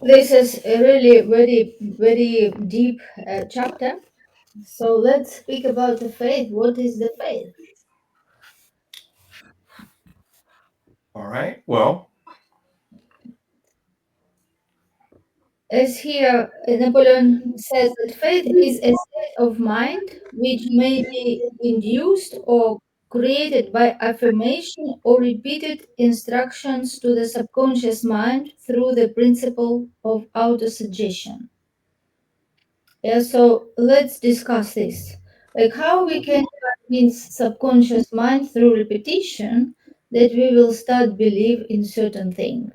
This is a really very, very deep chapter. So let's speak about the faith. What is the faith? All right. Well, As here, Napoleon says that faith is a state of mind which may be induced or created by affirmation or repeated instructions to the subconscious mind through the principle of autosuggestion. Yeah, so let's discuss this. Like how we can convince subconscious mind through repetition that we will start believe in certain thing.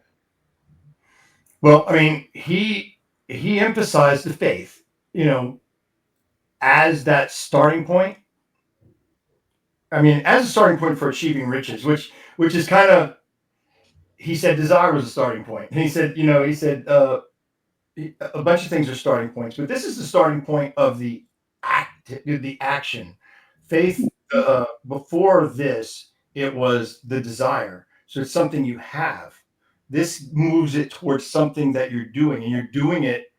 well, I mean, he emphasized the faith, you know, as that starting point. I mean, as a starting point for achieving riches, which is kind of, he said desire was a starting point. And he said, a bunch of things are starting points, but this is the starting point of the action. Faith, before this, it was the desire. So it's something you have. This moves it towards something that you're doing, and you're doing it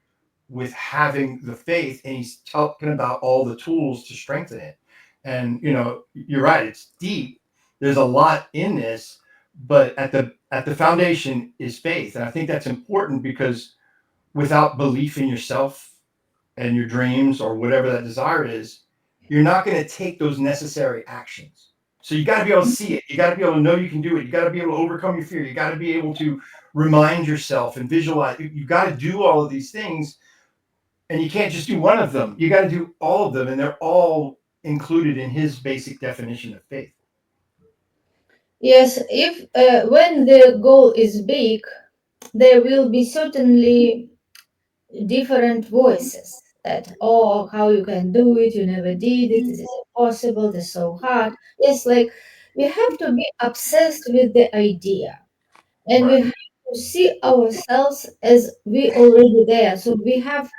with having the faith. And he's talking about all the tools to strengthen it. And you're right; it's deep. There's a lot in this, but at the foundation is faith, and I think that's important because without belief in yourself and your dreams or whatever that desire is, you're not going to take those necessary actions. So you got to be able to see it. You got to be able to know you can do it. You got to be able to overcome your fear. You got to be able to remind yourself and visualize. You got to do all of these things, and you can't just do one of them. You got to do all of them, and they're all included in his basic definition of faith. Yes, if when the goal is big, there will be certainly different voices that, oh, how you can do it, you never did it, this is impossible, this is so hard. Yes, like we have to be obsessed with the idea and we Right. have to see ourselves as we already there. So we have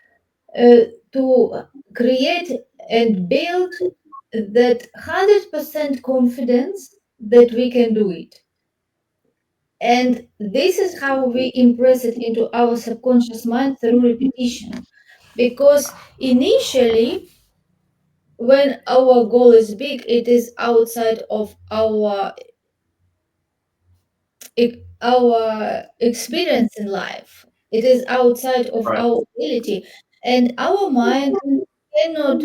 to create and build that 100% confidence that we can do it. And this is how we impress it into our subconscious mind through repetition. Because initially, when our goal is big, it is outside of our experience in life. It is outside of Right. our ability, and our mind cannot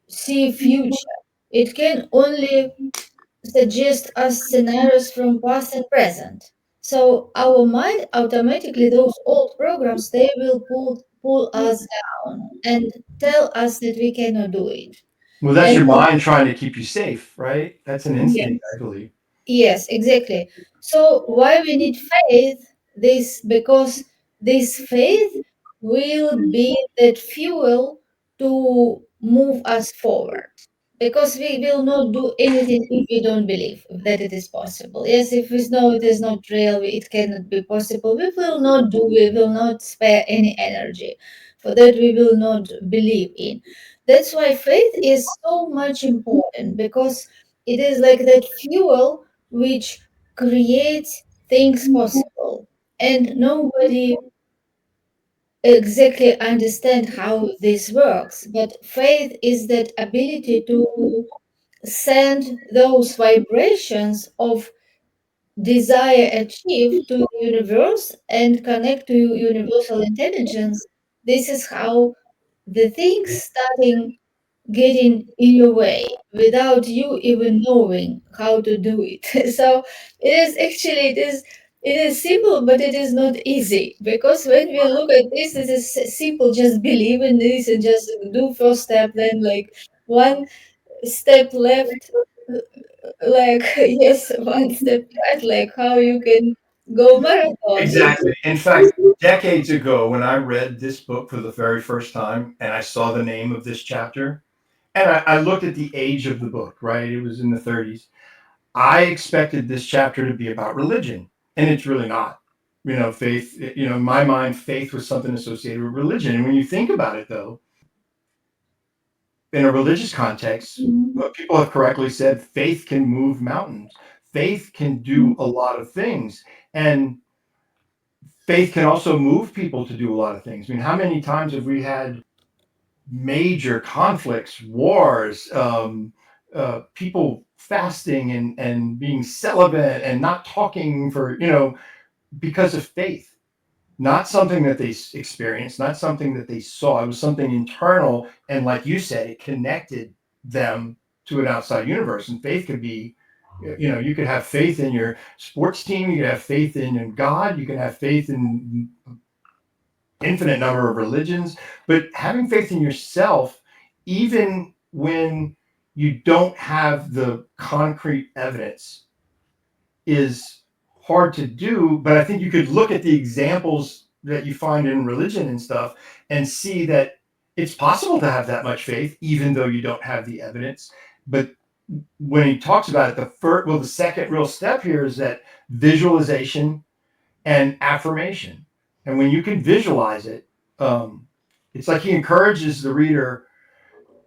see future. It can only suggest us scenarios from past and present. So our mind automatically, those old programs, they will pull us down and tell us that we cannot do it. Well, that's And your mind trying to keep you safe, right? That's an instinct, yes, I believe. yes, exactly. So why we need faith? This because this faith will be that fuel to move us forward. Because we will not do anything if we don't believe that it is possible. Yes, if we know it is not real, it cannot be possible, we will not do, we will not spare any energy for that, we will not believe in. That's why faith is so much important because it is like that fuel which creates things possible. And nobody exactly understand how this works, but faith is that ability to send those vibrations of desire achieved to the universe and connect to universal intelligence. This is how the things starting getting in your way without you even knowing how to do it. So it is simple, but it is not easy because when we look at this, it is simple. Just believe in this and just do first step, then like one step left, like yes, one step right, like how you can go marathon. Exactly. In fact, decades ago, when I read this book for the very first time and I saw the name of this chapter, and I looked at the age of the book, right? It was in the 30s. I expected this chapter to be about religion, and it's really not. Faith, in my mind, faith was something associated with religion. And when you think about it, though, in a religious context, what people have correctly said, faith can move mountains. Faith can do a lot of things. And faith can also move people to do a lot of things. I mean, how many times have we had major conflicts, wars, people fasting and being celibate and not talking for, because of faith? Not something that they experienced, not something that they saw. It was something internal. And like you said, it connected them to an outside universe. And faith could be, you could have faith in your sports team, you could have faith in God, you can have faith in infinite number of religions, but having faith in yourself, even when you don't have the concrete evidence, is hard to do. But I think you could look at the examples that you find in religion and stuff and see that it's possible to have that much faith, even though you don't have the evidence. But when he talks about it, the second real step here is that visualization and affirmation. And when you can visualize it, it's like he encourages the reader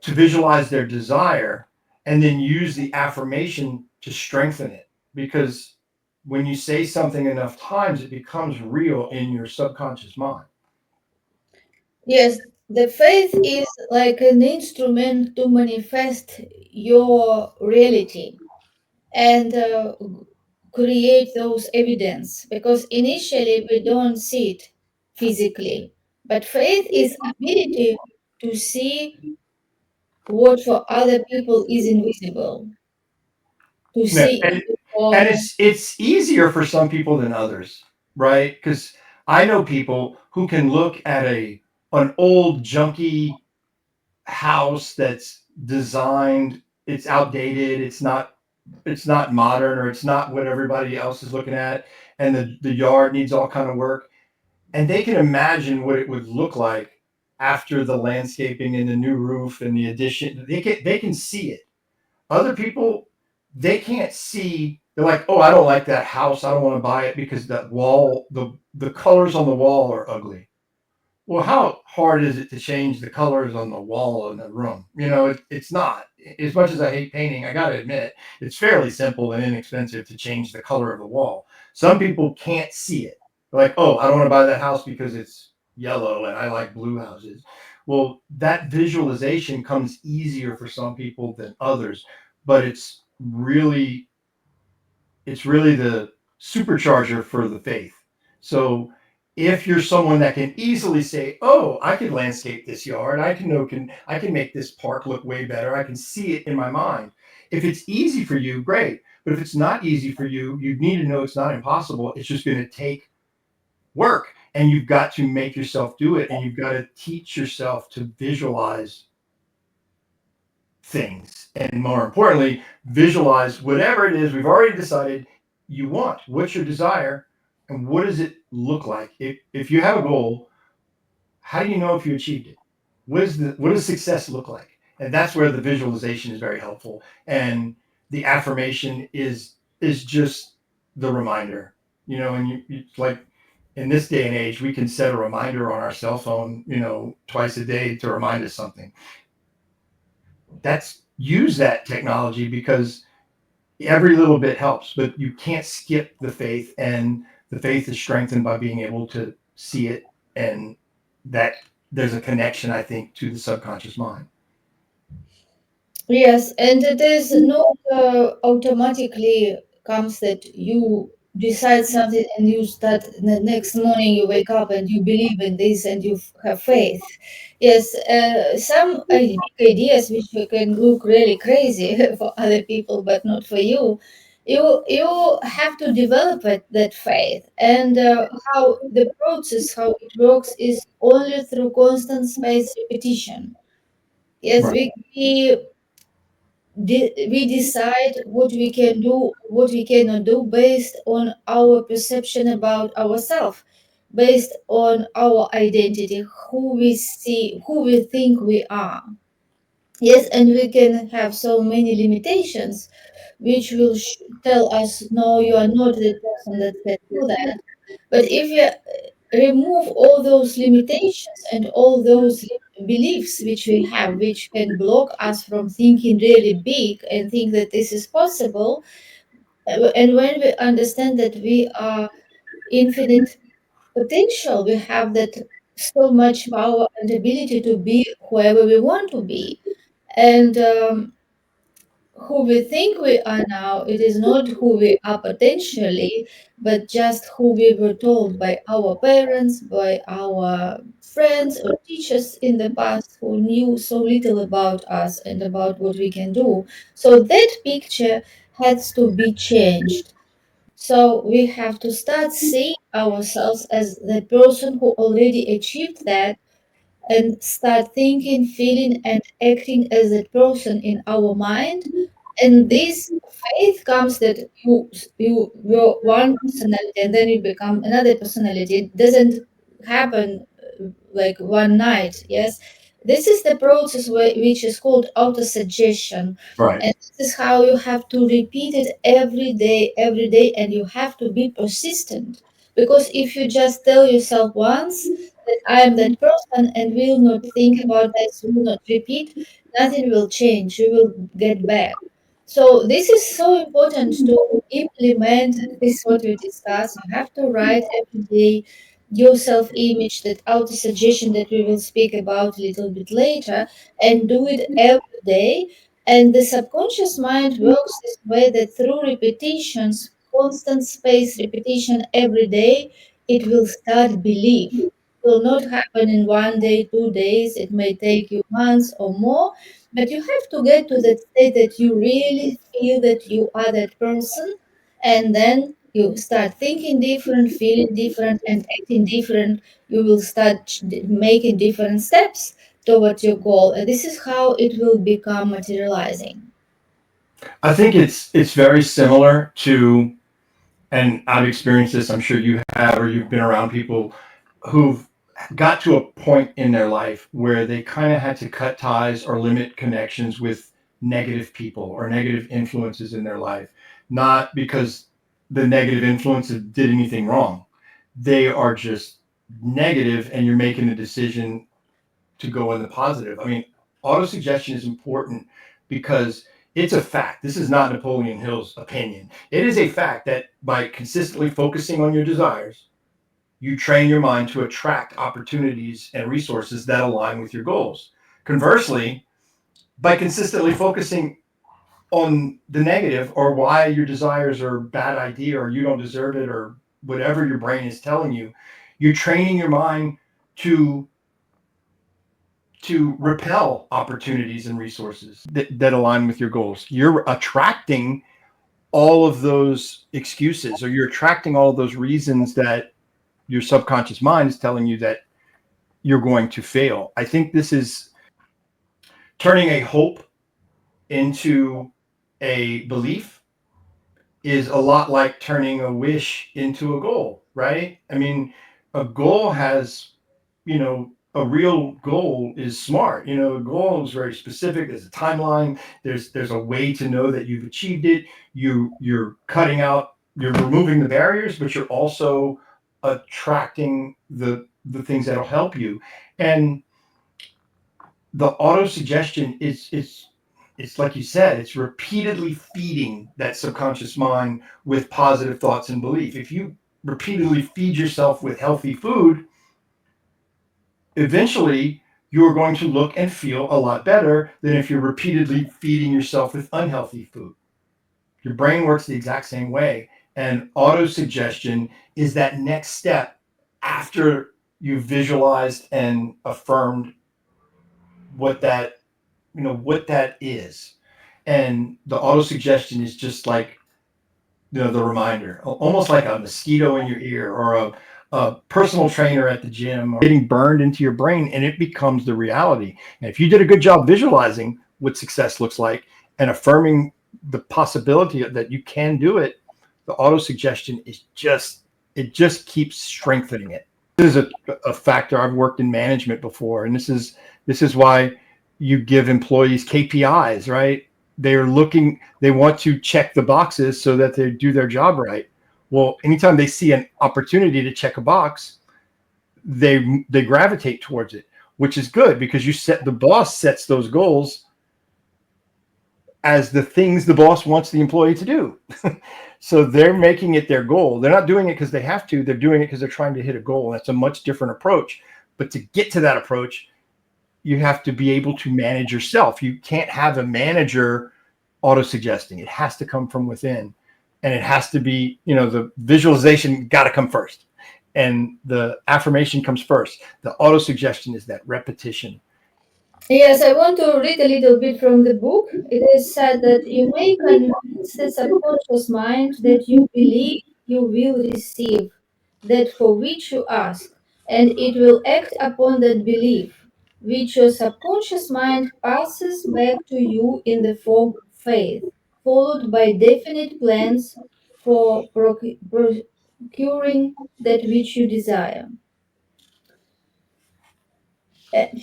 to visualize their desire and then use the affirmation to strengthen it. Because when you say something enough times, it becomes real in your subconscious mind. Yes, the faith is like an instrument to manifest your reality and create those evidence, because initially we don't see it physically, but faith is ability to see what for other people is invisible, to Yeah, see and or it's easier for some people than others, right? Because I know people who can look at an old junky house that's designed, it's outdated, it's not modern, or it's not what everybody else is looking at, and the yard needs all kind of work, and they can imagine what it would look like after the landscaping and the new roof and the addition. They can see it. Other people, they can't see. They're like, oh, I don't like that house, I don't want to buy it because that wall, the colors on the wall are ugly. Well, how hard is it to change the colors on the wall in the room? It's not. As much as I hate painting, I got to admit, it's fairly simple and inexpensive to change the color of the wall. Some people can't see it. They're like, oh, I don't want to buy that house because it's yellow and I like blue houses. Well, that visualization comes easier for some people than others, but it's really the supercharger for the faith. So if you're someone that can easily say, "Oh, I can landscape this yard. I can make this park look way better. I can see it in my mind." If it's easy for you, great. But if it's not easy for you, you need to know it's not impossible. It's just going to take work, and you've got to make yourself do it, and you've got to teach yourself to visualize things, and more importantly, visualize whatever it is we've already decided you want. What's your desire, and what does it look like? If you have a goal, how do you know if you achieved it? What does success look like? And that's where the visualization is very helpful, and the affirmation is just the reminder. And it's like, in this day and age, we can set a reminder on our cell phone, twice a day to remind us something. That's use that technology, because every little bit helps, but you can't skip the faith, and the faith is strengthened by being able to see it, and that there's a connection, I think, to the subconscious mind. yes, and it is not automatically comes that you decide something and you start the next morning you wake up and you believe in this and you have faith. Yes, some big ideas which can look really crazy for other people but not for you. You have to develop that faith, and how the process how it works is only through constant space repetition. Yes, Right. we decide what we can do, what we cannot do based on our perception about ourselves, based on our identity, who we see, who we think we are. Yes, and we can have so many limitations which will tell us, no, you are not the person that can do that. But if you remove all those limitations and all those beliefs which we have, which can block us from thinking really big and think that this is possible, and when we understand that we are infinite, potential. We have that so much power and ability to be whoever we want to be. And who we think we are now, it is not who we are potentially, but just who we were told by our parents, by our friends or teachers in the past who knew so little about us and about what we can do. So that picture has to be changed. So we have to start seeing ourselves as the person who already achieved that, and start thinking, feeling, and acting as that person in our mind. And this faith comes that you were one personality and then you become another personality. It doesn't happen like one night. Yes, this is the process which is called autosuggestion, Right. and this is how you have to repeat it every day, and you have to be persistent. Because if you just tell yourself once that I am that person and will not think about this, will not repeat, nothing will change. You will get back. So this is so important to implement this what we discussed. You have to write every day your self-image, that auto-suggestion that we will speak about a little bit later, and do it every day. And the subconscious mind works this way that through repetitions, constant space repetition every day, it will start belief. It will not happen in one day, 2 days. It may take you months or more, but you have to get to that state that you really feel that you are that person, and then you start thinking different, feeling different, and acting different. You will start making different steps towards your goal, and this is how it will become materializing. I think it's very similar to, and I've experienced this, I'm sure you have, or you've been around people who've got to a point in their life where they kind of had to cut ties or limit connections with negative people or negative influences in their life. Not because the negative influences did anything wrong. They are just negative, and you're making a decision to go in the positive. I mean, autosuggestion is important because it's a fact. This is not Napoleon Hill's opinion. It is a fact that by consistently focusing on your desires, you train your mind to attract opportunities and resources that align with your goals. Conversely, by consistently focusing on the negative or why your desires are a bad idea or you don't deserve it or whatever your brain is telling you, you're training your mind to repel opportunities and resources that align with your goals. You're attracting all of those excuses, or you're attracting all of those reasons that your subconscious mind is telling you that you're going to fail. I think this is turning a hope into a belief is a lot like turning a wish into a goal, right? I mean, a goal has, a real goal is smart. A goal is very specific. There's a timeline. There's a way to know that you've achieved it. You're removing the barriers, but you're also attracting the things that'll help you. And the auto suggestion is it's like you said, it's repeatedly feeding that subconscious mind with positive thoughts and belief. If you repeatedly feed yourself with healthy food, eventually you're going to look and feel a lot better than if you're repeatedly feeding yourself with unhealthy food. Your brain works the exact same way. And auto suggestion is that next step after you've visualized and affirmed what that what that is. And the auto suggestion is just like the reminder, almost like a mosquito in your ear or a personal trainer at the gym, or getting burned into your brain, and it becomes the reality. And if you did a good job visualizing what success looks like and affirming the possibility that you can do it, the auto suggestion is just keeps strengthening it. This is a factor. I've worked in management before, and this is why you give employees KPIs, right? They want to check the boxes so that they do their job right. Well, anytime they see an opportunity to check a box, they gravitate towards it, which is good because the boss sets those goals as the things the boss wants the employee to do. So they're making it their goal. They're not doing it because they have to. They're doing it because they're trying to hit a goal. And that's a much different approach. But to get to that approach, you have to be able to manage yourself. You can't have a manager auto-suggesting. It has to come from within. And it has to be, the visualization got to come first. And the affirmation comes first. The auto-suggestion is that repetition. Yes, I want to read a little bit from the book. It is said that you may convince the subconscious mind that you believe you will receive that for which you ask, and it will act upon that belief, which your subconscious mind passes back to you in the form of faith, followed by definite plans for procuring that which you desire.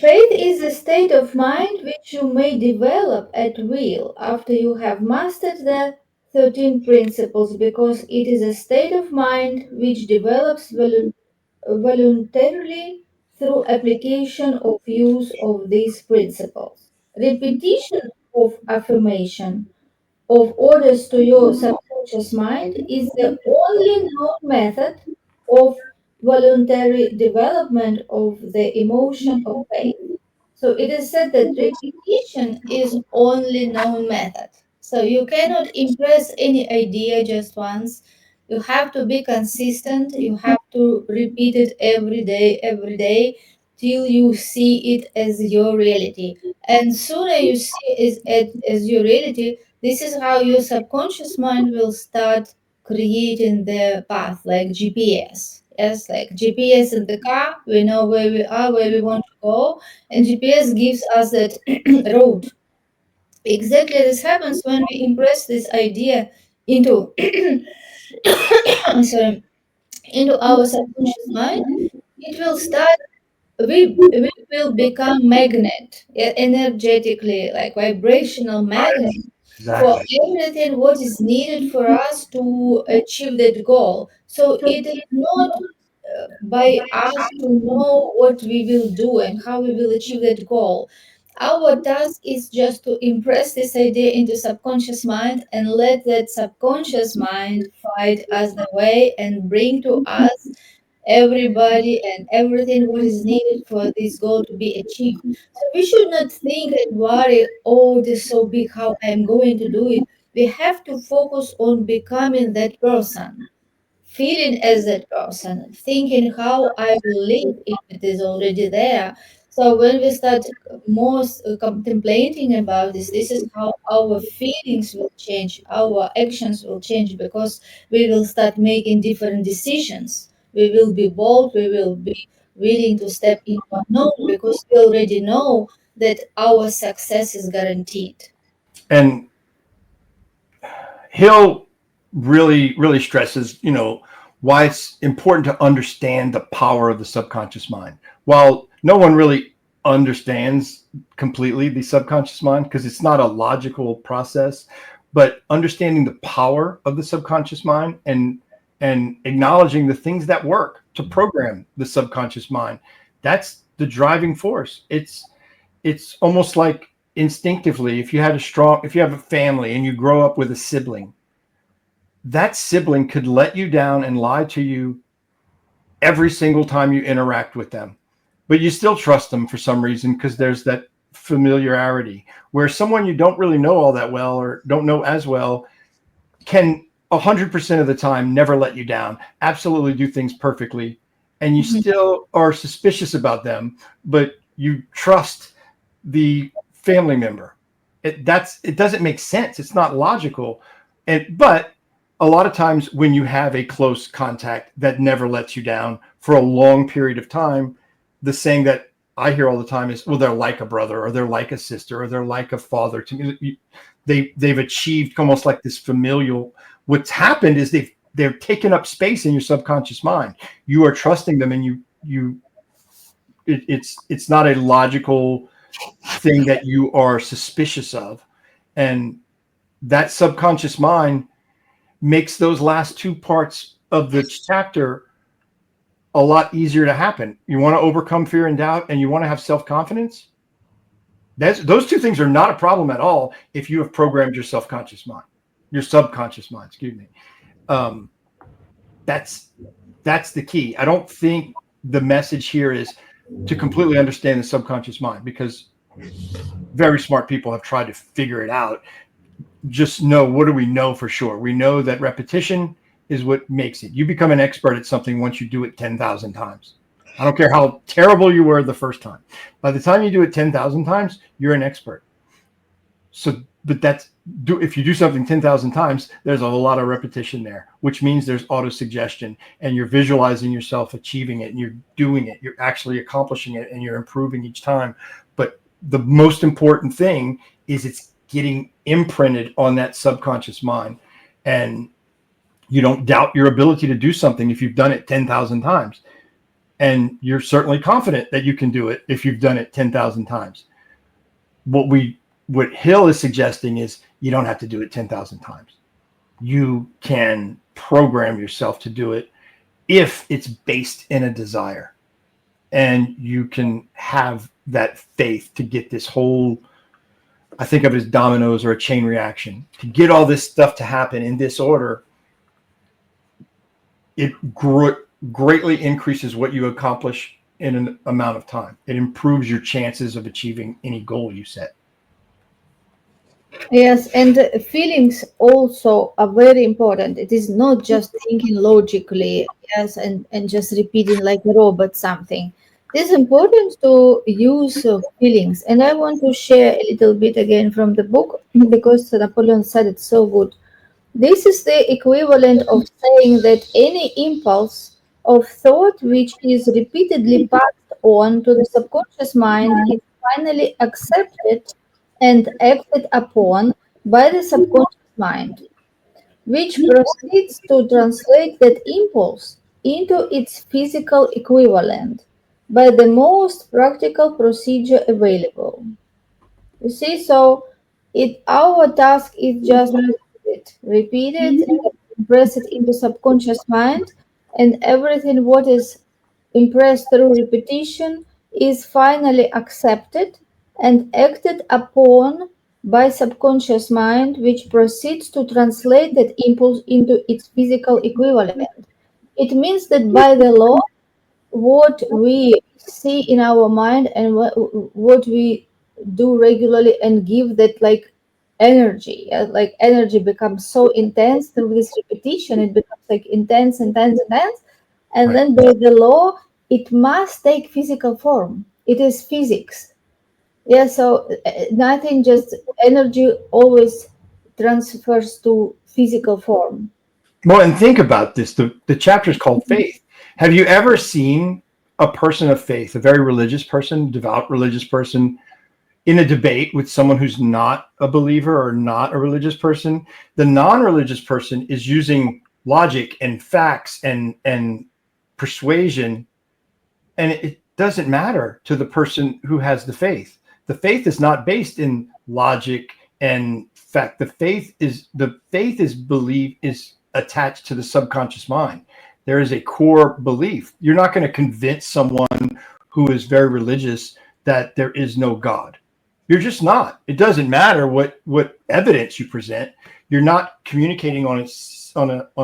Faith is a state of mind which you may develop at will after you have mastered the 13 principles, because it is a state of mind which develops voluntarily through application of use of these principles. Repetition of affirmation of orders to your subconscious mind is the only known method of voluntary development of the emotion of faith. So it is said that repetition is only known method. So you cannot impress any idea just once. You have to be consistent. You have to repeat it every day, till you see it as your reality. And sooner you see it as your reality, this is how your subconscious mind will start creating the path, like GPS. Yes, like GPS in the car, we know where we are, where we want to go, and GPS gives us that road. Exactly this happens when we impress this idea into sorry, into our subconscious mind. It will start, we will become magnet, energetically, like vibrational magnet for Exactly. everything what is needed for us to achieve that goal. So it is not by us to know what we will do and how we will achieve that goal. Our task is just to impress this idea into subconscious mind and let that subconscious mind find us the way and bring to us everybody and everything what is needed for this goal to be achieved. So we should not think and worry, oh, this is so big, how I'm going to do it. We have to focus on becoming that person, feeling as that person, thinking how I will live if it is already there. So when we start most contemplating about this, this is how our feelings will change, our actions will change, because we will start making different decisions. We will be bold, we will be willing to step into unknown, because we already know that our success is guaranteed. And Hill really stresses, why it's important to understand the power of the subconscious mind. While no one really understands completely the subconscious mind because it's not a logical process, but understanding the power of the subconscious mind and acknowledging the things that work to program the subconscious mind, that's the driving force. It's almost like instinctively, if you have a family and you grow up with a sibling, that sibling could let you down and lie to you every single time you interact with them, but you still trust them for some reason because there's that familiarity. Where someone you don't really know all that well or don't know as well can 100% of the time never let you down, absolutely do things perfectly, and you Mhm. still are suspicious about them, but you trust the family member. It doesn't make sense. It's not logical. But a lot of times when you have a close contact that never lets you down for a long period of time, the saying that I hear all the time is, well, they're like a brother or they're like a sister or they're like a father to me. They've achieved almost like this familial. What's happened is they're taken up space in your subconscious mind. You are trusting them, and it's not a logical thing that you are suspicious of. And that subconscious mind makes those last two parts of the chapter a lot easier to happen. You want to overcome fear and doubt, and you want to have self-confidence. Those two things are not a problem at all if you have programmed your subconscious mind, excuse me. Um, that's the key. I don't think the message here is to completely understand the subconscious mind, because very smart people have tried to figure it out. Just know, what do we know for sure? We know that repetition is what makes it. You become an expert at something once you do it 10,000 times. I don't care how terrible you were the first time. By the time you do it 10,000 times, you're an expert. So, but if you do something 10,000 times, there's a lot of repetition there, which means there's autosuggestion, and you're visualizing yourself achieving it, and you're doing it, you're actually accomplishing it, and you're improving each time. But the most important thing is it's getting imprinted on that subconscious mind. And you don't doubt your ability to do something if you've done it 10,000 times. And you're certainly confident that you can do it if you've done it 10,000 times. What Hill is suggesting is you don't have to do it 10,000 times. You can program yourself to do it if it's based in a desire. And you can have that faith to get this whole, I think of it as dominoes or a chain reaction, to get all this stuff to happen in this order. It greatly increases what you accomplish in an amount of time. It improves your chances of achieving any goal you set. Yes, and feelings also are very important. It is not just thinking logically, yes, and just repeating like a robot something. It is important to use feelings. And I want to share a little bit again from the book because Napoleon said it so good. This is the equivalent of saying that any impulse of thought which is repeatedly passed on to the subconscious mind is finally accepted and acted upon by the subconscious mind, which proceeds to translate that impulse into its physical equivalent by the most practical procedure available. You see, so our task is just repeat it, impress it into subconscious mind, and everything what is impressed through repetition is finally accepted and acted upon by subconscious mind, which proceeds to translate that impulse into its physical equivalent. It means that by the law, what we see in our mind and what we do regularly and give that like energy, like energy becomes so intense through this repetition. It becomes like intense, and Right. then by the law it must take physical form. It is physics. Yeah, so nothing, just energy always transfers to physical form. Well, and think about this. The chapter is called Faith. Have you ever seen a person of faith, a very religious person, devout religious person, in a debate with someone who's not a believer or not a religious person? The non-religious person is using logic and facts and persuasion, and it doesn't matter to the person who has the faith. The faith is not based in logic and fact. The faith is belief, is attached to the subconscious mind. There is a core belief. You're not going to convince someone who is very religious that there is no God. You're just not. It doesn't matter what evidence you present. You're not communicating on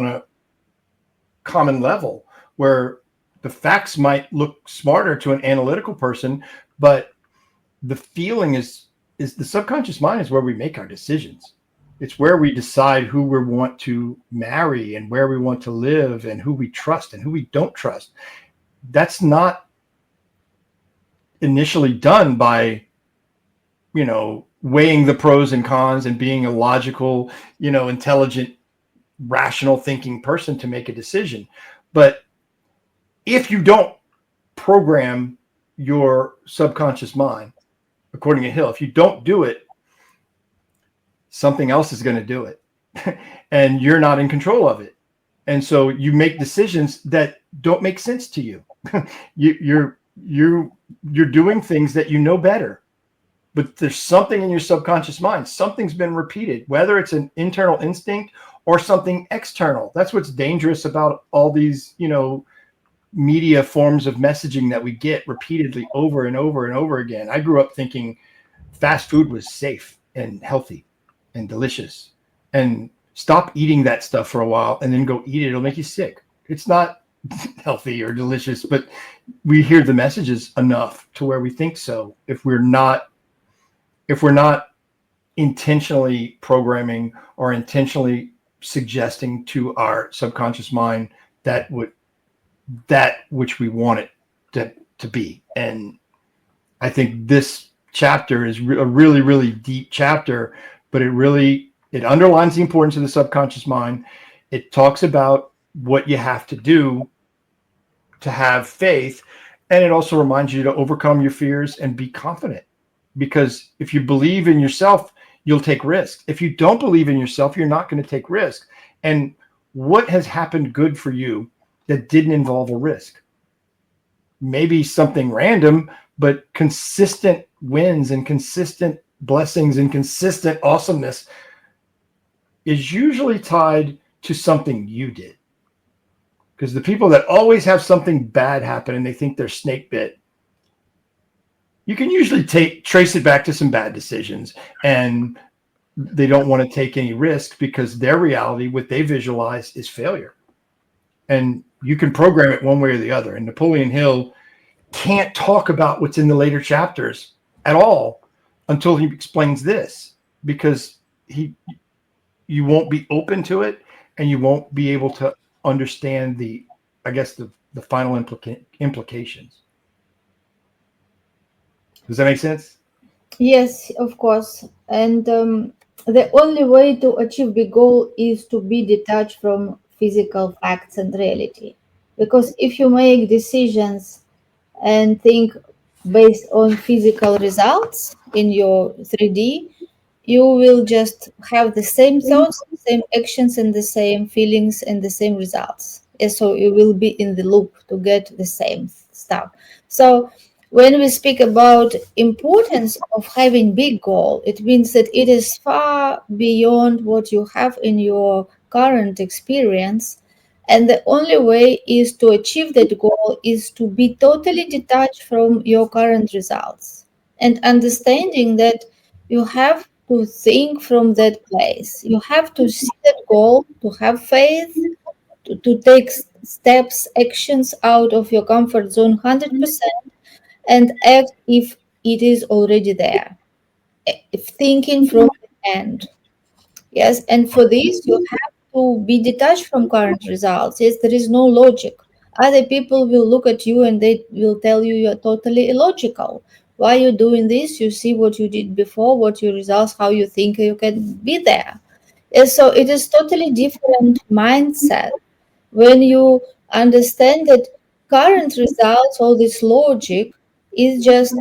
a common level where the facts might look smarter to an analytical person, but the feeling is the subconscious mind is where we make our decisions. It's where we decide who we want to marry and where we want to live and who we trust and who we don't trust. That's not initially done by, weighing the pros and cons and being a logical, intelligent, rational thinking person to make a decision. But if you don't program your subconscious mind, according to Hill, if you don't do it, something else is going to do it. And you're not in control of it. And so you make decisions that don't make sense to you. You're doing things that you know better. But there's something in your subconscious mind. Something's been repeated, whether it's an internal instinct or something external. That's what's dangerous about all these, media forms of messaging that we get repeatedly over and over and over again. I grew up thinking fast food was safe and healthy and delicious. And Stop eating that stuff for a while and then go eat it. It'll make you sick. It's not healthy or delicious, but we hear the messages enough to where we think so. If we're not intentionally programming or intentionally suggesting to our subconscious mind that which we want it to be. And I think this chapter is a really, really deep chapter, but it underlines the importance of the subconscious mind. It talks about what you have to do to have faith, and it also reminds you to overcome your fears and be confident. Because if you believe in yourself, you'll take risks. If you don't believe in yourself, you're not going to take risks. And what has happened good for you that didn't involve a risk? Maybe something random, but consistent wins and consistent blessings and consistent awesomeness is usually tied to something you did. Because the people that always have something bad happen and they think they're snake bit, you can usually trace it back to some bad decisions, and they don't want to take any risk because their reality, what they visualize, is failure. And you can program it one way or the other. And Napoleon Hill can't talk about what's in the later chapters at all until he explains this, because you won't be open to it, and you won't be able to understand the final implications. Does that make sense? Yes, of course. And the only way to achieve the goal is to be detached from physical facts and reality. Because if you make decisions and think based on physical results in your 3D, you will just have the same thoughts, same actions, and the same feelings and the same results. And so you will be in the loop to get the same stuff. So when we speak about importance of having big goal, it means that it is far beyond what you have in your current experience, and the only way is to achieve that goal is to be totally detached from your current results and understanding that you have to think from that place. You have to see that goal, to have faith, to take steps, actions out of your comfort zone 100% and act if it is already there. If thinking from the end. Yes, and for this, you have to be detached from current results. Yes, there is no logic. Other people will look at you and they will tell you you're totally illogical. Why you doing this? You see what you did before, what your results, how you think you can be there. Yes, so it is totally different mindset when you understand that current results, all this logic, is just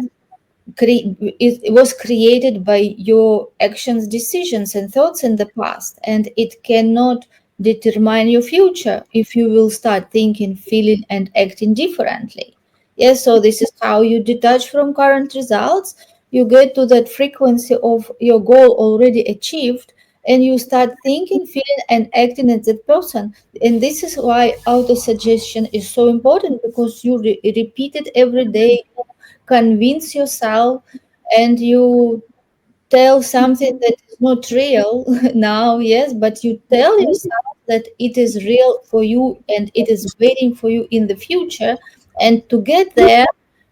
it was created by your actions, decisions, and thoughts in the past, and it cannot determine your future if you will start thinking, feeling, and acting differently. Yes, so this is how you detach from current results. You get to that frequency of your goal already achieved, and you start thinking, feeling, and acting as that person. And this is why autosuggestion is so important, because you repeat it every day, convince yourself, and you tell something that is not real now, yes, but you tell yourself that it is real for you and it is waiting for you in the future. And to get there,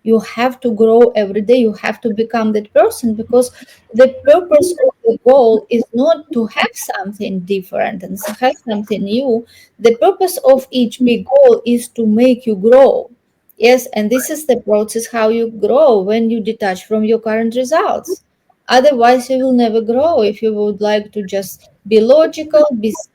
you have to grow every day. You have to become that person, because the purpose of the goal is not to have something different and have something new. The purpose of each big goal is to make you grow. Yes, and this is the process how you grow when you detach from your current results. Otherwise, you will never grow. If you would like to just be logical,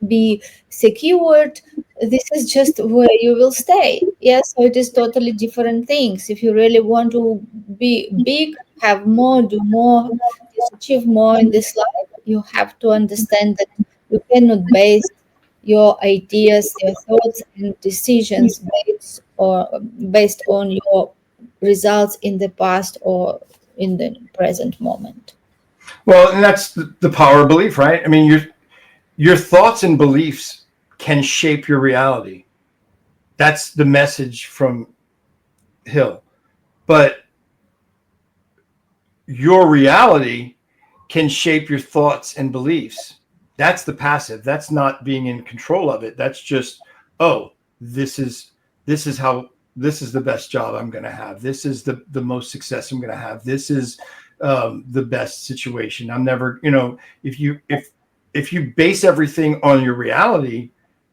be secured, this is just where you will stay. Yes, so it is totally different things. If you really want to be big, have more, do more, yes, achieve more in this life, you have to understand that you cannot base your ideas, your thoughts, and decisions based on your results in the past or in the present moment. Well, and that's the power of belief, right? I mean, your thoughts and beliefs can shape your reality. That's the message from Hill. But your reality can shape your thoughts and beliefs. That's the passive. That's not being in control of it. That's just, oh, this is this is how this is the best job I'm going to have. This is the most success I'm going to have. This is the best situation. I'm never, if you base everything on your reality,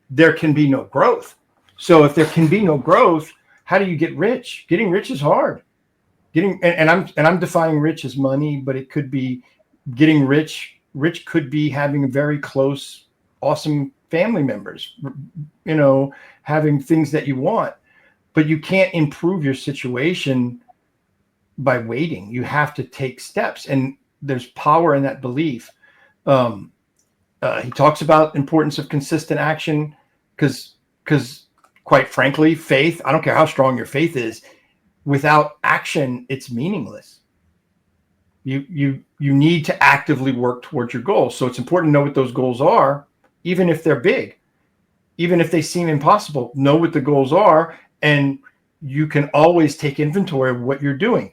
there can be no growth. So if there can be no growth, how do you get rich? Getting rich is hard. I'm defining rich as money, but it could be getting rich. Rich could be having very close, awesome family members, having things that you want, but you can't improve your situation by waiting. You have to take steps, and there's power in that belief. He talks about importance of consistent action because quite frankly, faith, I don't care how strong your faith is, without action, it's meaningless. You need to actively work towards your goals. So it's important to know what those goals are, even if they're big, even if they seem impossible. Know what the goals are, and you can always take inventory of what you're doing.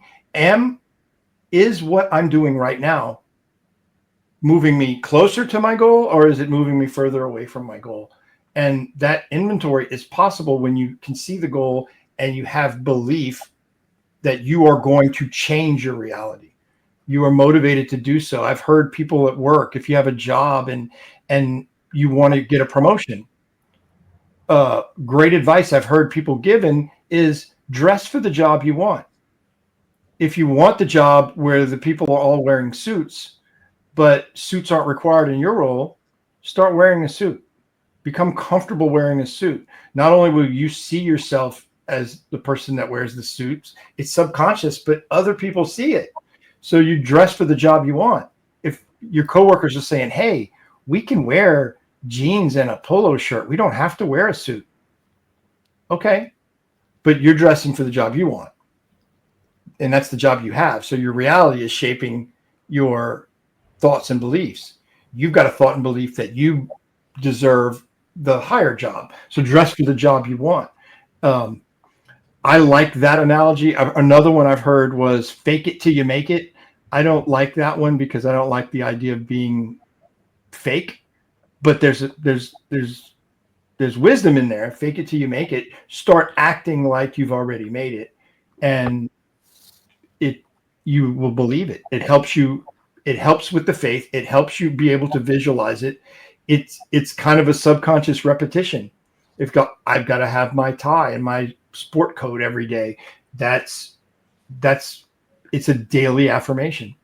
Is what I'm doing right now moving me closer to my goal, or is it moving me further away from my goal? And that inventory is possible when you can see the goal and you have belief that you are going to change your reality. You are motivated to do so. I've heard people at work, if you have a job and you want to get a promotion, great advice I've heard people given is dress for the job you want. If you want the job where the people are all wearing suits, but suits aren't required in your role, start wearing a suit. Become comfortable wearing a suit. Not only will you see yourself as the person that wears the suits, it's subconscious, but other people see it. So you dress for the job you want. If your coworkers are saying, hey, we can wear jeans and a polo shirt, we don't have to wear a suit. Okay, but you're dressing for the job you want. And that's the job you have. So your reality is shaping your thoughts and beliefs. You've got a thought and belief that you deserve the higher job. So dress for the job you want. I like that analogy. Another one I've heard was fake it till you make it. I don't like that one because I don't like the idea of being fake. But there's wisdom in there. Fake it till you make it. Start acting like you've already made it, and you will believe it. It helps you. It helps with the faith. It helps you be able to visualize it. It's kind of a subconscious repetition. I've got to have my tie and my sport coat every day. It's a daily affirmation.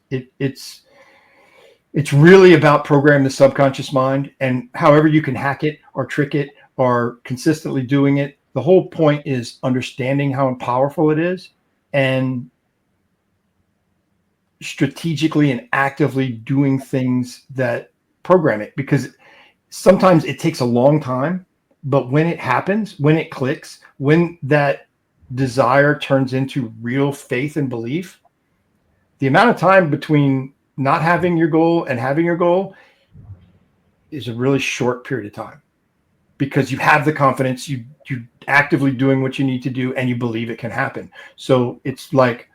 It's really about programming the subconscious mind, and however you can hack it or trick it or consistently doing it. The whole point is understanding how powerful it is and strategically and actively doing things that program it, because sometimes it takes a long time, but when it happens, when it clicks, when that desire turns into real faith and belief, the amount of time between not having your goal and having your goal is a really short period of time, because you have the confidence, you actively doing what you need to do, and you believe it can happen. So it's like,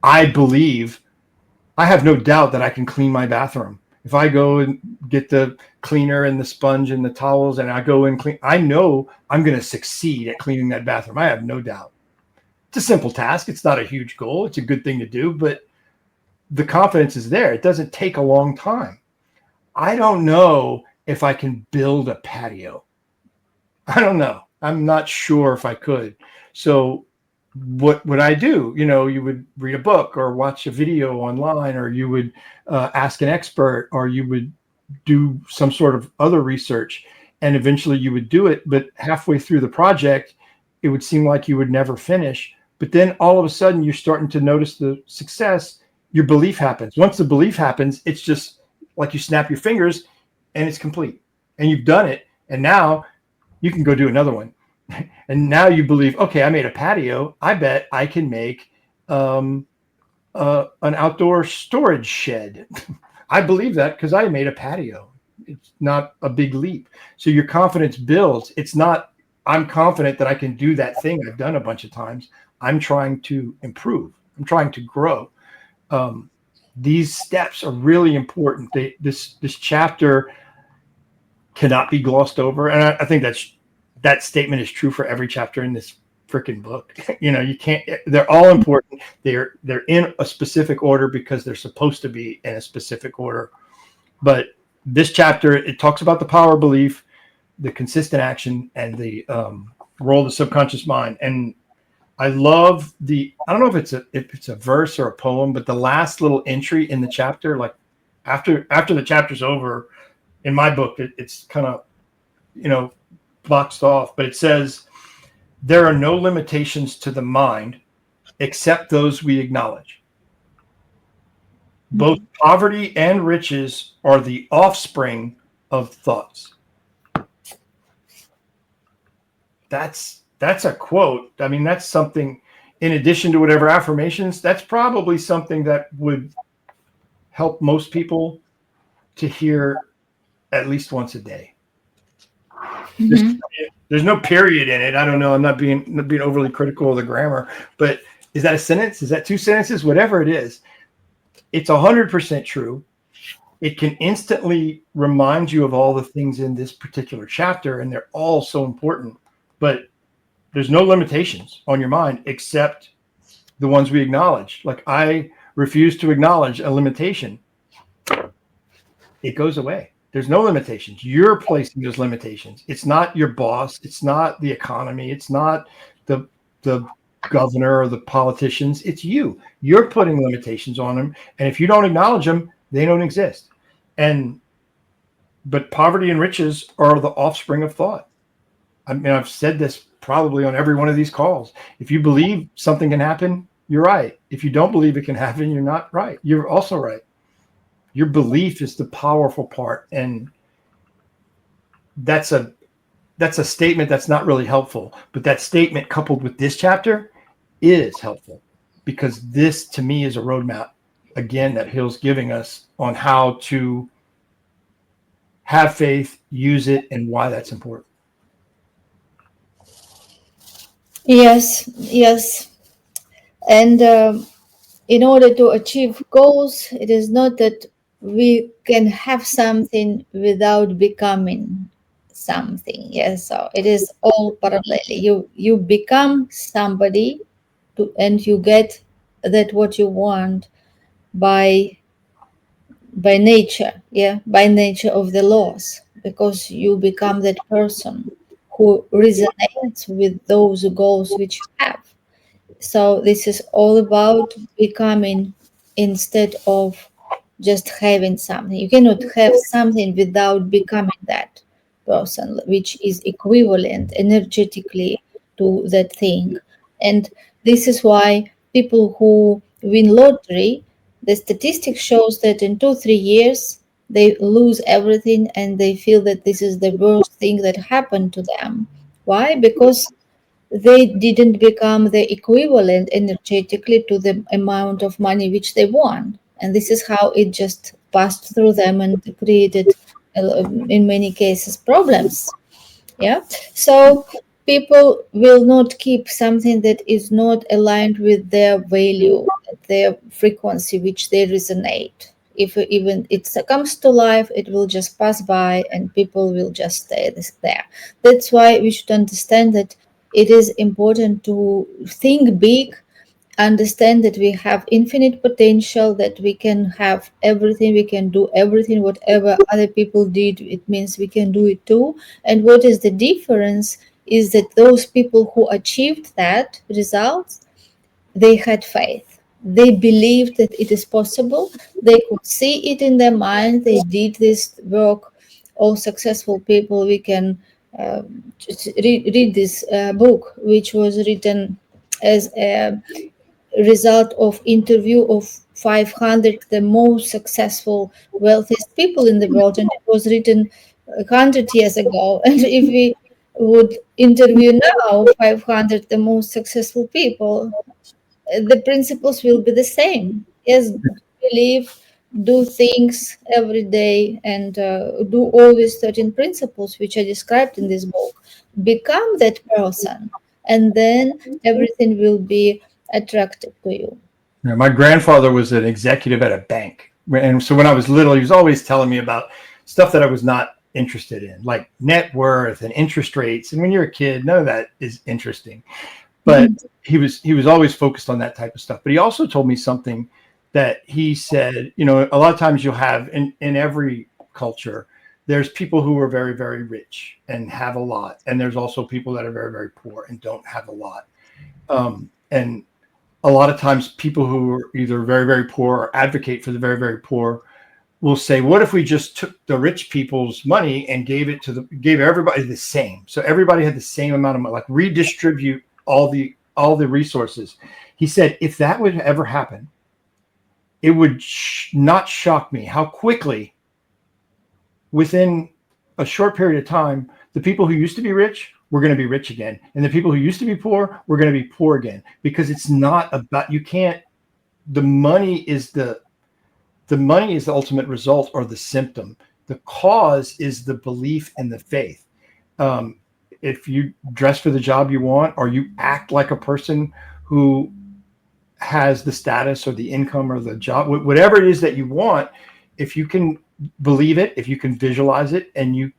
I have no doubt that I can clean my bathroom. If I go and get the cleaner and the sponge and the towels and I go and clean, I know I'm going to succeed at cleaning that bathroom. I have no doubt. It's a simple task. It's not a huge goal. It's a good thing to do, but the confidence is there. It doesn't take a long time. I don't know if I can build a patio. I don't know. I'm not sure if I could. So what would I do? You would read a book or watch a video online, or you would ask an expert, or you would do some sort of other research, and eventually you would do it. But halfway through the project, it would seem like you would never finish. But then all of a sudden you're starting to notice the success. Your belief happens. Once the belief happens, it's just like you snap your fingers and it's complete, and you've done it. And now you can go do another one. And now you believe, okay, I made a patio. I bet I can make an outdoor storage shed. I believe that because I made a patio. It's not a big leap. So your confidence builds. It's not, I'm confident that I can do that thing I've done a bunch of times. I'm trying to improve. I'm trying to grow. These steps are really important. This chapter cannot be glossed over. And I think that statement is true for every chapter in this freaking book. You can't. They're all important. They're in a specific order because they're supposed to be in a specific order. But this chapter, it talks about the power of belief, the consistent action, and the role of the subconscious mind. And I love I don't know if it's a verse or a poem, but the last little entry in the chapter, like after the chapter's over, in my book, it's kind of, boxed off, but it says, there are no limitations to the mind except those we acknowledge. Both poverty and riches are the offspring of thoughts. That's a quote. I mean, that's something, in addition to whatever affirmations, that's probably something that would help most people to hear at least once a day. Mm-hmm. There's no period in it. I don't know. I'm not being overly critical of the grammar, but is that a sentence? Is that two sentences? Whatever it is, it's 100% true. It can instantly remind you of all the things in this particular chapter, and they're all so important. But there's no limitations on your mind except the ones we acknowledge. Like, I refuse to acknowledge a limitation. It goes away. There's no limitations. You're placing those limitations. It's not your boss. It's not the economy. It's not the governor or the politicians. It's you. You're putting limitations on them. And if you don't acknowledge them, they don't exist. But poverty and riches are the offspring of thought. I mean, I've said this probably on every one of these calls. If you believe something can happen, you're right. If you don't believe it can happen, you're not right. You're also right. Your belief is the powerful part. And that's a statement that's not really helpful. But that statement coupled with this chapter is helpful, because this, to me, is a roadmap, again, that Hill's giving us on how to have faith, use it, and why that's important. Yes. And in order to achieve goals, it is not that we can have something without becoming something. Yes, so it is all parallel. You become somebody and you get that what you want by nature, by nature of the laws, because you become that person who resonates with those goals which you have. So this is all about becoming instead of just having something. You cannot have something without becoming that person, which is equivalent energetically to that thing. And this is why people who win lottery, the statistics shows that in 2-3 years they lose everything and they feel that this is the worst thing that happened to them. Why? Because they didn't become the equivalent energetically to the amount of money which they won. And this is how it just passed through them and created, in many cases, problems. Yeah. So people will not keep something that is not aligned with their value, their frequency, which they resonate. If even it comes to life, it will just pass by and people will just stay there. That's why we should understand that it is important to think big, understand that we have infinite potential, that we can have everything, we can do everything, whatever other people did, it means we can do it too. And what is the difference is that those people who achieved that results, they had faith, they believed that it is possible, they could see it in their mind, they did this work. All successful people, we can just read this book, which was written as a result of interview of 500 the most successful, wealthiest people in the world, and it was written 100 years ago. And if we would interview now 500 the most successful people, the principles will be the same. Yes, believe, do things every day, and do all these 13 principles which are described in this book. Become that person, and then everything will be attractive to you. My grandfather was an executive at a bank. And so when I was little, he was always telling me about stuff that I was not interested in, like net worth and interest rates. And when you're a kid, none of that is interesting. But he was always focused on that type of stuff. But he also told me something that he said, a lot of times you'll have in every culture, there's people who are very, very rich and have a lot. And there's also people that are very, very poor and don't have a lot. And a lot of times people who are either very, very poor or advocate for the very, very poor will say, what if we just took the rich people's money and gave everybody the same? So everybody had the same amount of money, like redistribute all the resources. He said, if that would ever happen, it would not shock me how quickly, within a short period of time, the people who used to be rich were going to be rich again. And the people who used to be poor were going to be poor again, because it's not about, the money is the ultimate result or the symptom. The cause is the belief and the faith. If you dress for the job you want, or you act like a person who has the status or the income or the job, whatever it is that you want, if you can believe it, if you can visualize it, and you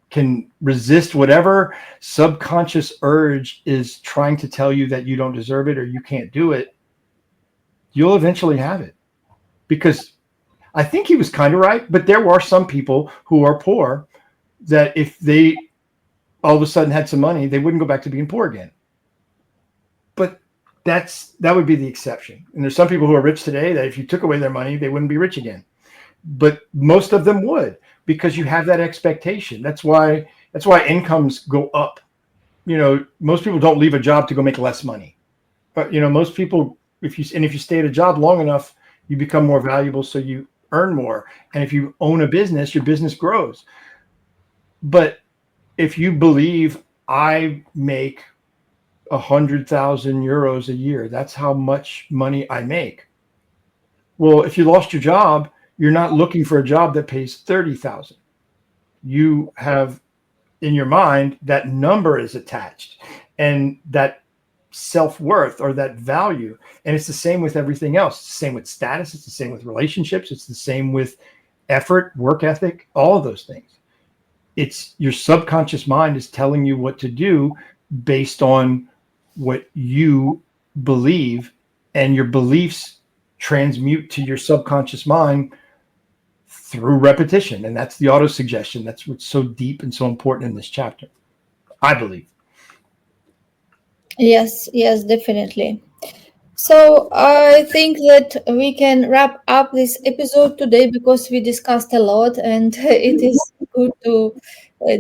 can resist whatever subconscious urge is trying to tell you that you don't deserve it or you can't do it, you'll eventually have it. Because I think he was kind of right, but there are some people who are poor that if they all of a sudden had some money, they wouldn't go back to being poor again. But that would be the exception. And there's some people who are rich today that if you took away their money, they wouldn't be rich again. But most of them would, because you have that expectation. That's why incomes go up. Most people don't leave a job to go make less money. But most people, if you stay at a job long enough, you become more valuable, so you earn more. And if you own a business, your business grows. But if you believe I make 100,000 euros a year, that's how much money I make. Well, if you lost your job, you're not looking for a job that pays 30,000. You have in your mind that number is attached, and that self-worth or that value. And it's the same with everything else. It's the same with status. It's the same with relationships. It's the same with effort, work ethic, all of those things. It's your subconscious mind is telling you what to do based on what you believe, and your beliefs transmute to your subconscious mind through repetition. And that's the autosuggestion. That's what's so deep and so important in this chapter, I believe. Yes, yes, definitely. So I think that we can wrap up this episode today because we discussed a lot, and it is good to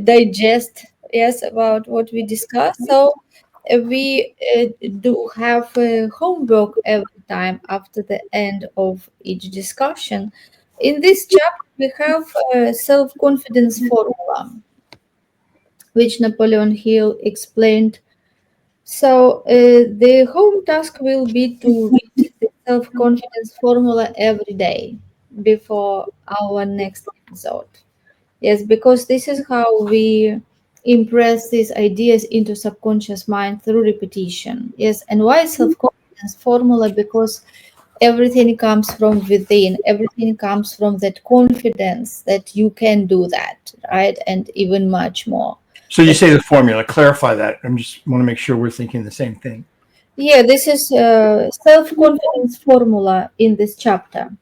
digest, yes, about what we discussed. So we do have homework every time after the end of each discussion. In this chapter, we have a self-confidence formula, which Napoleon Hill explained. So the home task will be to read the self-confidence formula every day before our next episode. Yes, because this is how we impress these ideas into subconscious mind through repetition. Yes, and why self-confidence formula? Because everything comes from within. Everything comes from that confidence that you can do that, right? And even much more. So you That say the formula, clarify that. I just want to make sure we're thinking the same thing. Yeah, this is self-confidence formula in this chapter.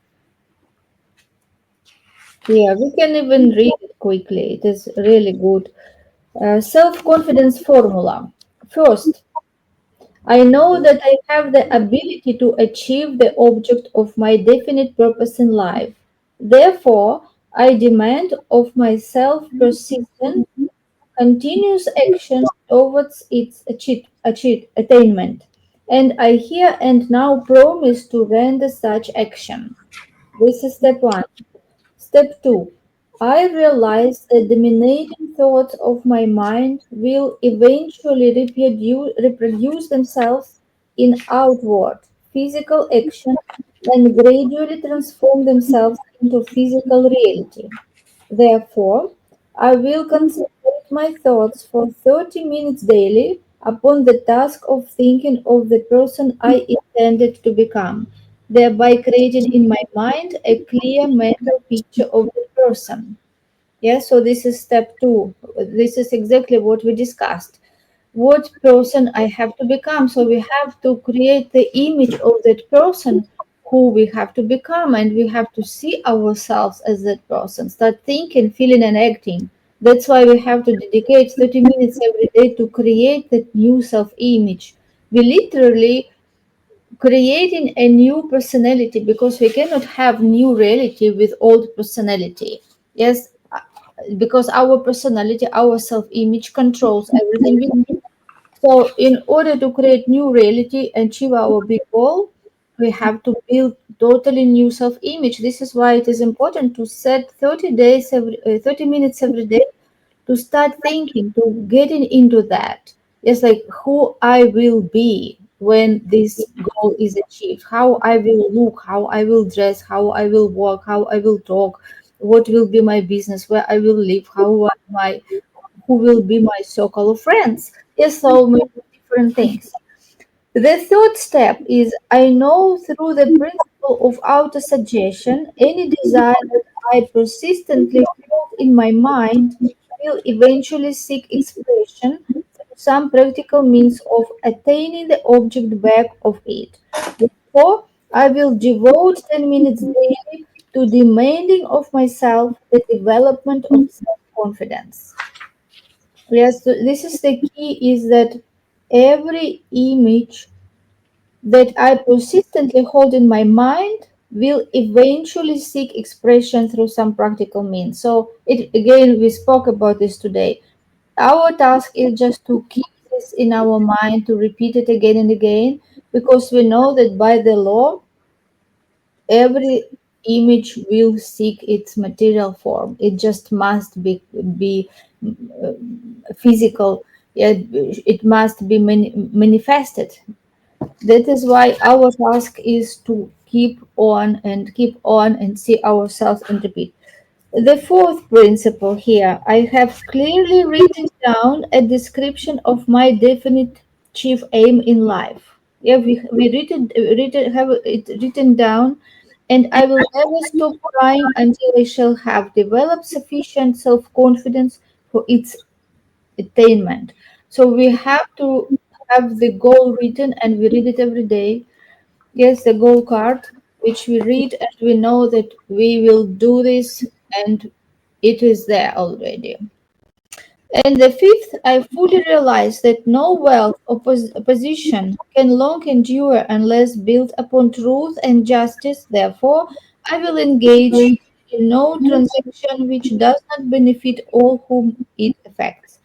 Yeah, we can even read it quickly. It is really good. Self-confidence formula. First, I know that I have the ability to achieve the object of my definite purpose in life. Therefore, I demand of myself persistent, continuous action towards its attainment. And I here and now promise to render such action. This is step one. Step two. I realize the dominating thoughts of my mind will eventually reproduce themselves in outward physical action and gradually transform themselves into physical reality. Therefore, I will concentrate my thoughts for 30 minutes daily upon the task of thinking of the person I intended to become, thereby creating in my mind a clear mental picture of the person. Yes, so this is step 2. This is exactly what we discussed. What person I have to become. So we have to create the image of that person who we have to become, and we have to see ourselves as that person. Start thinking, feeling, and acting. That's why we have to dedicate 30 minutes every day to create that new self image. We literally creating a new personality, because we cannot have new reality with old personality. Yes, because our personality, our self image controls everything we do. So, in order to create new reality and achieve our big goal, we have to build totally new self-image. This is why it is important to set 30 minutes every day to start thinking, to getting into that. It's like who I will be when this goal is achieved, how I will look, how I will dress, how I will walk, how I will talk, what will be my business, where I will live, how my who will be my circle of friends. Yes, so many different things. The third step is I know through the principle of autosuggestion, any desire that I persistently hold in my mind will eventually seek expression through some practical means of attaining the object back of it. Therefore, I will devote 10 minutes daily to demanding of myself the development of self confidence. Yes, so this is the key, is that every image that I persistently hold in my mind will eventually seek expression through some practical means. So it again, we spoke about this today. Our task is just to keep this in our mind, to repeat it again and again, because we know that by the law every image will seek its material form. It just must be physical. Yeah, it must be manifested. That is why our task is to keep on and see ourselves and repeat. The fourth principle here, I have clearly written down a description of my definite chief aim in life. Yeah, have it written down, and I will never stop trying until I shall have developed sufficient self confidence for its attainment. So we have to have the goal written, and we read it every day. Yes, the goal card, which we read and we know that we will do this, and it is there already. And the fifth, I fully realize that no wealth or position can long endure unless built upon truth and justice. Therefore, I will engage in no transaction which does not benefit all whom it affects.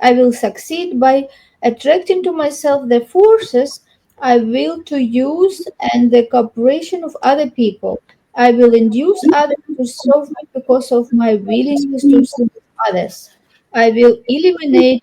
I will succeed by attracting to myself the forces I will to use and the cooperation of other people. I will induce others to serve me because of my willingness to serve others. I will eliminate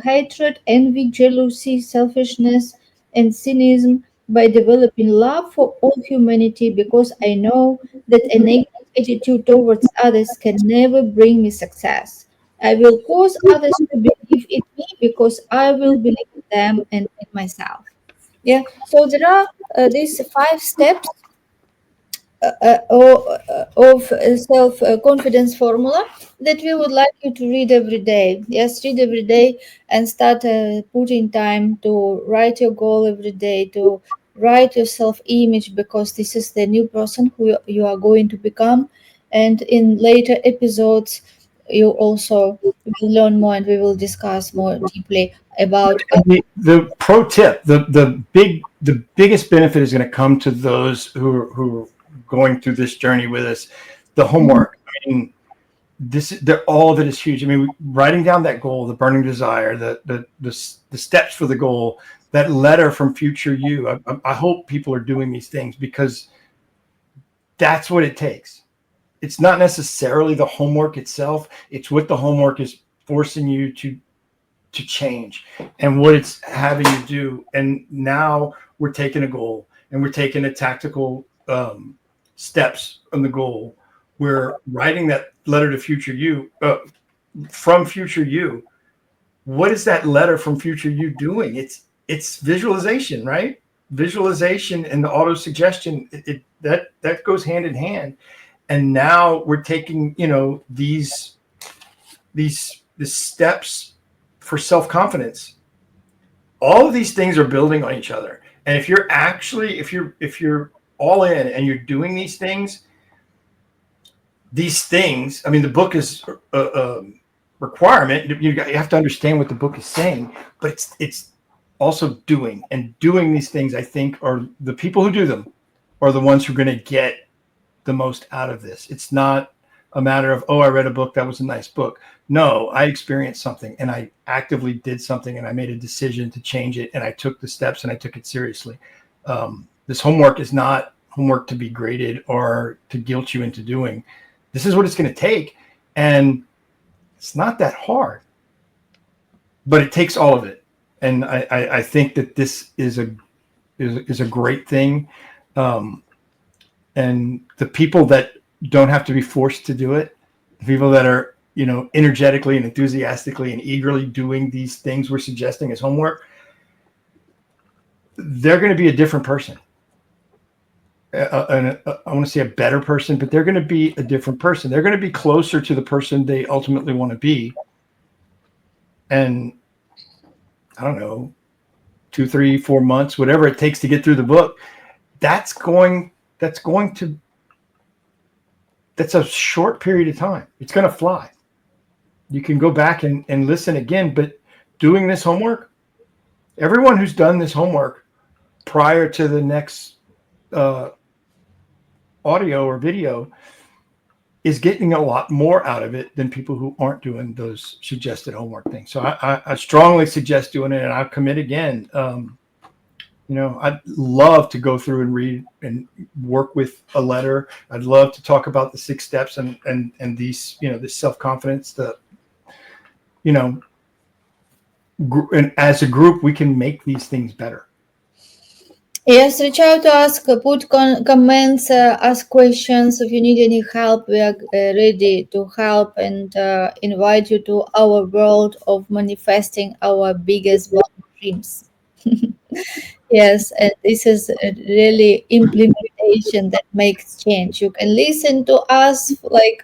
hatred, envy, jealousy, selfishness, and cynicism by developing love for all humanity, because I know that a negative attitude towards others can never bring me success. I will cause others to believe in me because I will believe in them and in myself. Yeah, so there are these 5 steps of self confidence formula that we would like you to read every day. Yes, read every day and start putting time to write your goal every day, to write your self image, because this is the new person who you are going to become. And in later episodes, you also will learn more, and we will discuss more deeply about. The pro tip, the biggest benefit is going to come to those who are going through this journey with us. The homework. I mean, they're all that is huge. I mean, writing down that goal, the burning desire, the steps for the goal, that letter from future you. I hope people are doing these things, because that's what it takes. It's not necessarily the homework itself. It's what the homework is forcing you to change, and what it's having you do. And now we're taking a goal, and we're taking a tactical steps on the goal. We're writing that letter to future you, from future you. What is that letter from future you doing? It's visualization, right? Visualization and the auto suggestion, that goes hand in hand. And now we're taking, these these steps for self-confidence, all of these things are building on each other. And if you're actually, if you're all in and you're doing these things, I mean, the book is a requirement. You have to understand what the book is saying, but it's also doing, and doing these things, I think, are the people who do them are the ones who are going to get the most out of this. It's not a matter of, oh, I read a book, that was a nice book. No, I experienced something and I actively did something and I made a decision to change it and I took the steps and I took it seriously. This homework is not homework to be graded or to guilt you into doing. This is what it's going to take. And it's not that hard, but it takes all of it. And I think that this is a great thing. And the people that don't have to be forced to do it, the people that are, energetically and enthusiastically and eagerly doing these things we're suggesting as homework, they're going to be a different person. I want to say a better person, but they're going to be a different person. They're going to be closer to the person they ultimately want to be. And I don't know, 2, 3, 4 months, whatever it takes to get through the book, that's a short period of time. It's going to fly. You can go back and listen again, but doing this homework, everyone who's done this homework prior to the next audio or video is getting a lot more out of it than people who aren't doing those suggested homework things. So I strongly suggest doing it, and I'll commit again. I'd love to go through and read and work with a letter. I'd love to talk about the 6 steps and these, this self-confidence, and as a group, we can make these things better. Yes, reach out to us, put comments, ask questions. If you need any help, we are ready to help and invite you to our world of manifesting our biggest dreams. Yes, and this is a really implementation that makes change. You can listen to us like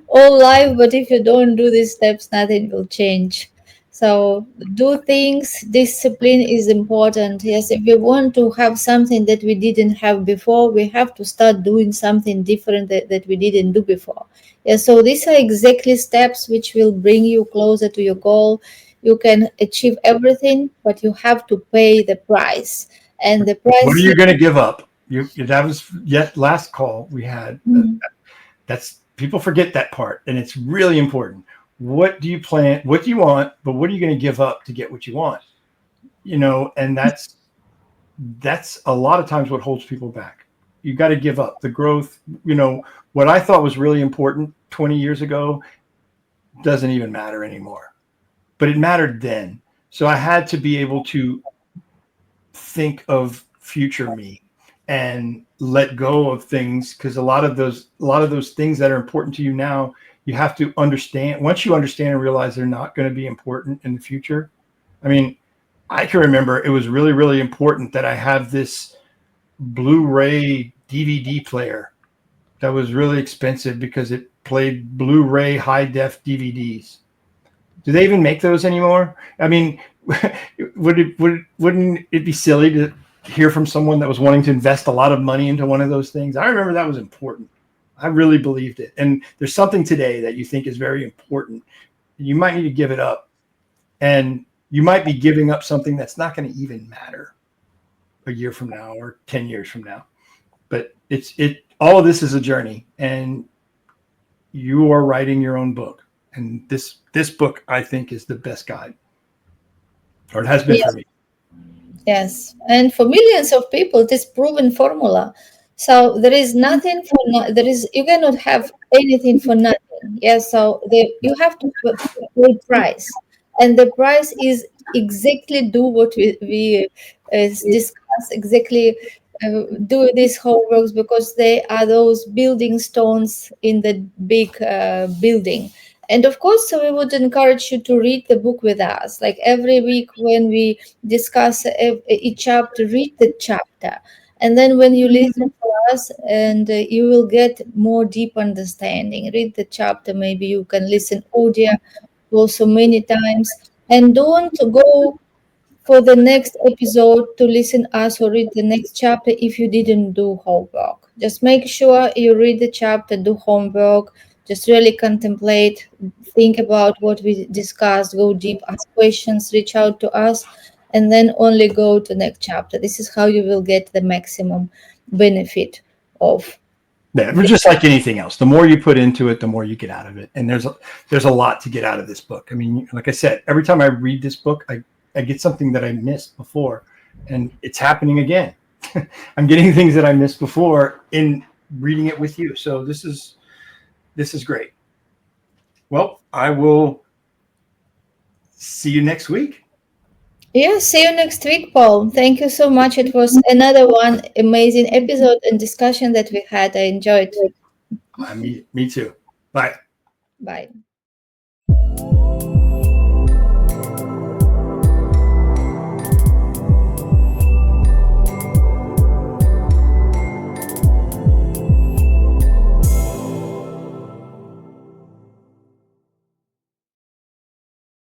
all life, but if you don't do these steps, nothing will change. So do things. Discipline is important. Yes, if we want to have something that we didn't have before, we have to start doing something different that we didn't do before. Yeah, so these are exactly steps which will bring you closer to your goal. You can achieve everything, but you have to pay the price. And the price. What are you going to give up? That was last call we had. That's people forget that part, and it's really important. What do you plan? What do you want? But what are you going to give up to get what you want? And that's a lot of times what holds people back. You got to give up the growth. What I thought was really important 20 years ago doesn't even matter anymore, but it mattered then. So I had to be able to think of future me and let go of things, because a lot of those things that are important to you now, you have to understand. Once you understand and realize they're not going to be important in the future. I mean, I can remember it was really, really important that I have this Blu-ray DVD player that was really expensive because it played Blu-ray high def DVDs. Do they even make those anymore? I mean, wouldn't it be silly to hear from someone that was wanting to invest a lot of money into one of those things? I remember that was important. I really believed it. And there's something today that you think is very important. You might need to give it up. And you might be giving up something that's not going to even matter a year from now or 10 years from now. But all of this is a journey, and you are writing your own book. And this book, I think, is the best guide, or it has been for me. Yes, and for millions of people, it is proven formula. So there is nothing you cannot have anything for nothing. Yes, so you have to pay price, and the price is exactly do what we discuss exactly. Do these homeworks because they are those building stones in the big building. And of course, so we would encourage you to read the book with us. Like every week when we discuss each chapter, read the chapter. And then when you listen to us, and you will get more deep understanding. Read the chapter, maybe you can listen audio also many times, and don't go for the next episode to listen us or read the next chapter if you didn't do homework. Just make sure you read the chapter, do homework, just really contemplate, think about what we discussed, go deep, ask questions, reach out to us, and then only go to next chapter. This is how you will get the maximum benefit of Yeah, the. just like anything else, the more you put into it, the more you get out of it. And there's a lot to get out of this book. I mean, like I said, every time I read this book, I get something that I missed before, and it's happening again. I'm getting things that I missed before in reading it with you. So this is great. Well, I will see you next week. Yeah, see you next week, Paul. Thank you so much. It was another one amazing episode and discussion that we had. I enjoyed. Me too. Bye. Bye.